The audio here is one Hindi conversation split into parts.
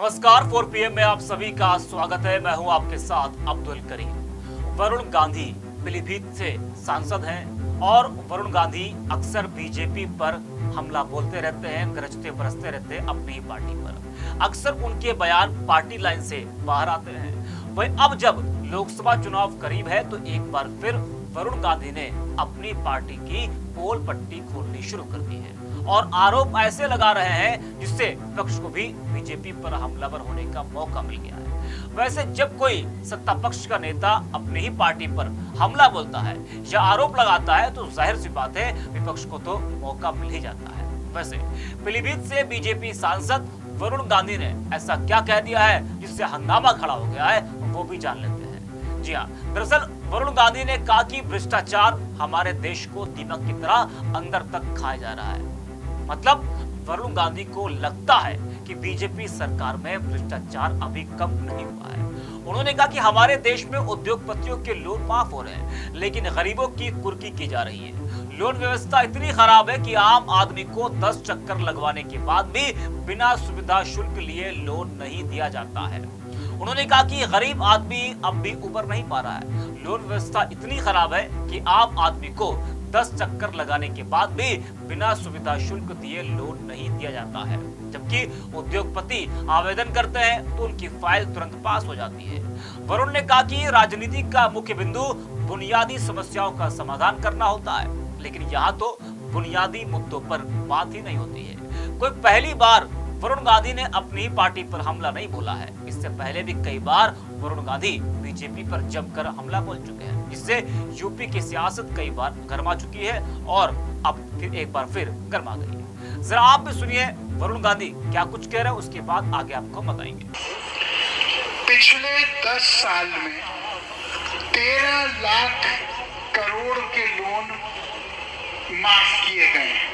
नमस्कार 4 PM में आप सभी का स्वागत है। मैं हूं आपके साथ अब्दुल करीम। वरुण गांधी पीलीभीत से सांसद हैं और वरुण गांधी अक्सर बीजेपी पर हमला बोलते रहते हैं, गरजते बरसते रहते हैं अपनी ही पार्टी पर। अक्सर उनके बयान पार्टी लाइन से बाहर आते हैं। वहीं अब जब लोकसभा चुनाव करीब है तो एक बार फिर वरुण गांधी ने अपनी पार्टी की पोल पट्टी खोलनी शुरू कर दी है और आरोप ऐसे लगा रहे हैं जिससे विपक्ष को भी बीजेपी पर हमलावर होने का मौका मिल गया है। वैसे जब कोई सत्ता पक्ष का नेता अपनी ही पार्टी पर हमला बोलता है या आरोप लगाता है तो जाहिर सी बात है विपक्ष को तो मौका मिल ही जाता है। वैसे पीलीभीत से बीजेपी सांसद वरुण गांधी ने ऐसा क्या कह दिया है जिससे हंगामा खड़ा हो गया है, वो भी जान लेते हैं। जी हाँ, दरअसल वरुण गांधी ने कहा कि भ्रष्टाचार हमारे देश को दीमक की तरह अंदर तक खाया जा रहा है। मतलब वरुण गांधी को लगता है कि बीजेपी सरकार में भ्रष्टाचार अभी कम नहीं हुआ है। उन्होंने कहा कि हमारे देश में उद्योगपतियों के लोन माफ हो रहे हैं, लेकिन गरीबों की कुर्की की जा रही है। लोन व्यवस्था इतनी खराब है कि आम आदमी को 10 चक्कर लगवाने के बाद भी बिना सुविधा शुल्क लिए लोन नहीं दिया जाता है। उन्होंने कहा कि गरीब आदमी अब भी उबर नहीं पा रहा है। लोन व्यवस्था इतनी खराब है कि आम आदमी को 10 चक्कर लगाने के बाद भी बिना सुविधा शुल्क दिए लोन नहीं दिया जाता है, जबकि उद्योगपति आवेदन करते हैं तो उनकी फाइल तुरंत पास हो जाती है। वरुण ने कहा कि राजनीति का मुख्य बिंदु बुनियादी समस्याओं का समाधान करना होता है, लेकिन यहाँ तो बुनियादी मुद्दों पर बात ही नहीं होती है। कोई पहली बार वरुण गांधी ने अपनी पार्टी पर हमला नहीं बोला है। इससे पहले भी कई बार वरुण गांधी बीजेपी पर जमकर हमला बोल चुके हैं, जिससे यूपी की सियासत कई बार गर्मा चुकी है और अब फिर एक बार फिर गर्मा गई है। जरा आप भी सुनिए वरुण गांधी क्या कुछ कह रहे हैं, उसके बाद आगे आपको बताएंगे। पिछले 10 साल में 13 लाख करोड़ के लोन माफ किए गए हैं।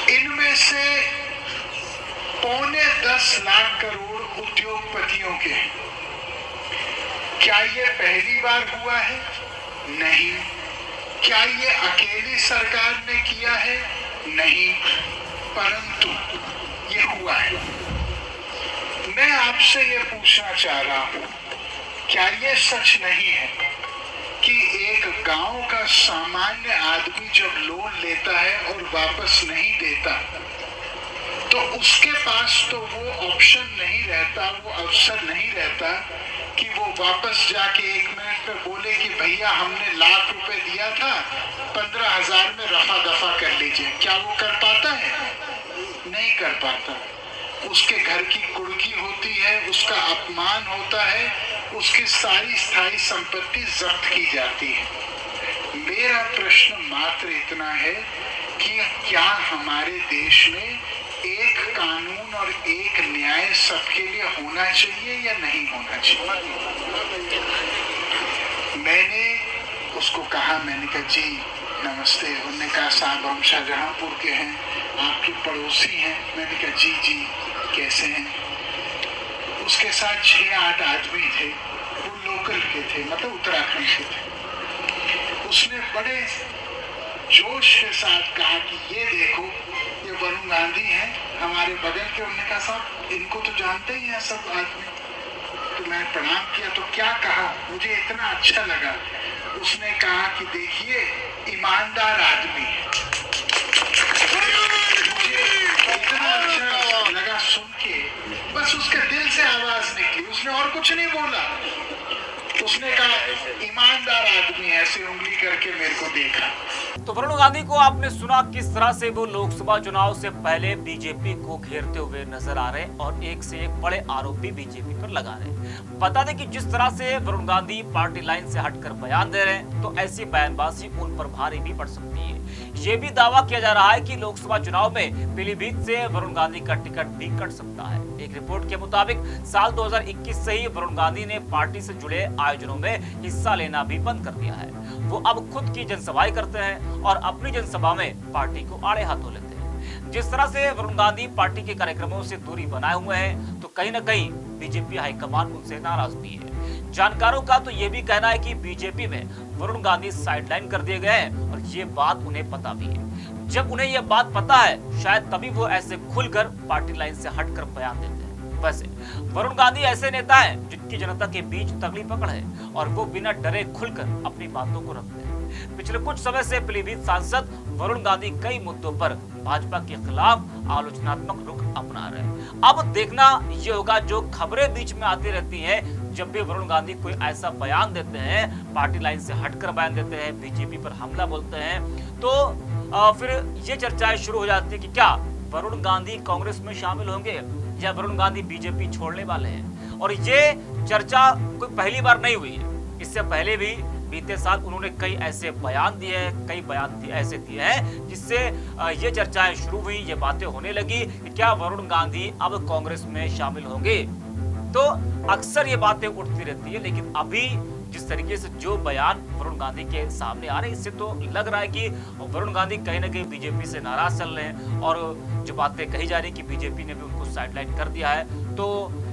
इनमें से 9.25 लाख करोड़ उद्योगपतियों के हैं। क्या ये पहली बार हुआ है? नहीं। क्या ये अकेली सरकार ने किया है? नहीं, परंतु ये हुआ है। मैं आपसे ये पूछना चाह रहा हूं, क्या ये सच नहीं है कि एक गांव का सामान्य आदमी जब लोन लेता है और वापस नहीं देता तो उसके पास तो वो ऑप्शन नहीं रहता, वो अवसर नहीं रहता कि वो वापस जाके 1 मिनट पे बोले कि भैया हमने लाख रुपए दिया था, 15,000 में रफा दफा कर लीजिए। क्या वो कर पाता है? नहीं कर पाता। उसके घर की कुर्की होती है, उसका अपमान होता है, उसकी सारी स्थायी संपत्ति जब्त की जाती है। मेरा प्रश्न मात्र इतना है कि क्या हमारे देश में एक कानून और एक न्याय सबके लिए होना चाहिए या नहीं होना चाहिए? मैंने उसको कहा, मैंने कहा जी नमस्ते। उन्होंने कहा साहब हम शाहजहांपुर के हैं, आपके पड़ोसी हैं। मैंने कहा जी जी कैसे हैं? उसके साथ 6-8 आदमी थे, वो लोकल के थे, मतलब उत्तराखंड के थे। उसने बड़े जोश के साथ कहा कि ये देखो ये वरुण गांधी हैं हमारे बगल के। उन्होंने कहा साहब इनको तो जानते ही हैं सब आदमी। तो मैंने प्रणाम किया तो क्या कहा, मुझे इतना अच्छा लगा। उसने कहा कि देखिए ईमानदार आदमी है। इतना अच्छा लगा सुन के, बस उसके दिल से आवाज निकली, उसने और कुछ नहीं बोला। उसने कहा ईमानदार आदमी, ऐसे उंगली करके मेरे को देखा। तो वरुण गांधी को आपने सुना किस तरह से वो लोकसभा चुनाव से पहले बीजेपी को घेरते हुए नजर आ रहे हैं और एक से एक बड़े आरोप भी बीजेपी पर लगा रहे हैं। बता दें कि जिस तरह से वरुण गांधी पार्टी लाइन से हटकर बयान दे रहे हैं तो ऐसी बयानबाजी उन पर भारी भी पड़ सकती है। ये भी दावा किया जा रहा है कि लोकसभा चुनाव में पीलीभीत से वरुण गांधी का टिकट भी कट सकता है। एक रिपोर्ट के मुताबिक साल 2021 से ही वरुण गांधी ने पार्टी से जुड़े आयोजनों में हिस्सा लेना भी बंद कर दिया है। वो अब खुद की जनसभाएं करते हैं और अपनी जनसभा में पार्टी को आड़े हाथों लेते हैं। जिस तरह से वरुण गांधी पार्टी के कार्यक्रमों से दूरी बनाए हुए हैं तो कहीं न कहीं बीजेपी हाईकमान उनसे नाराज भी है। जानकारों का तो ये भी कहना है कि बीजेपी में वरुण गांधी साइडलाइन कर दिए गए हैं और ये बात उन्हें पता भी है। जब उन्हें यह बात पता है शायद तभी वो ऐसे खुलकर पार्टी लाइन से हटकर बयान देते हैं। वैसे वरुण गांधी ऐसे नेता हैं जिनकी जनता के बीच तगड़ी पकड़ है और वो बिना डरे खुलकर अपनी बातों को रखते हैं। पिछले कुछ समय से पीलीभीत सांसद वरुण गांधी कई मुद्दों पर भाजपा के खिलाफ आलोचनात्मक रुख अपना रहे हैं। अब देखना ये होगा, जो खबरें बीच में आती रहती हैं, जब भी वरुण गांधी कोई ऐसा बयान देते हैं, पार्टी लाइन से हटकर बयान देते हैं, बीजेपी पर हमला बोलते हैं, तो फिर ये चर्चाएं शुरू हो जाती है कि क्या वरुण गांधी कांग्रेस में शामिल होंगे या वरुण गांधी बीजेपी छोड़ने वाले हैं। और ये चर्चा कोई पहली बार नहीं हुई है, इससे पहले भी बीते साल उन्होंने कई ऐसे बयान दिए हैं, कई बयान ऐसे दिए हैं जिससे ये चर्चाएं शुरू हुई, ये बातें होने लगी कि क्या वरुण गांधी अब कांग्रेस में शामिल होंगे। तो अक्सर ये बातें उठती रहती है, लेकिन अभी जिस तरीके से जो बयान वरुण गांधी के सामने आ रहे हैं, इससे तो लग रहा है कि वरुण गांधी कहीं ना कहीं बीजेपी से नाराज चल रहे हैं और जो बातें कही जा रही कि बीजेपी ने भी उनको साइडलाइन कर दिया है। तो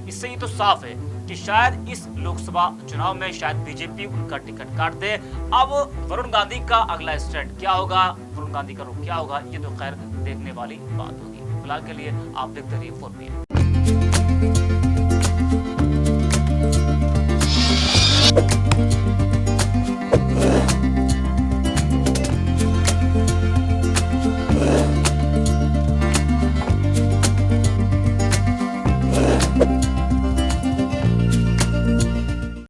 इससे ये तो साफ है कि शायद इस लोकसभा चुनाव में शायद बीजेपी उनका टिकट काट दे। अब वरुण गांधी का अगला स्टैंड क्या होगा, वरुण गांधी का रुख क्या होगा, ये तो खैर देखने वाली बात होगी। फिलहाल के लिए आप देखते रहिए 4PM।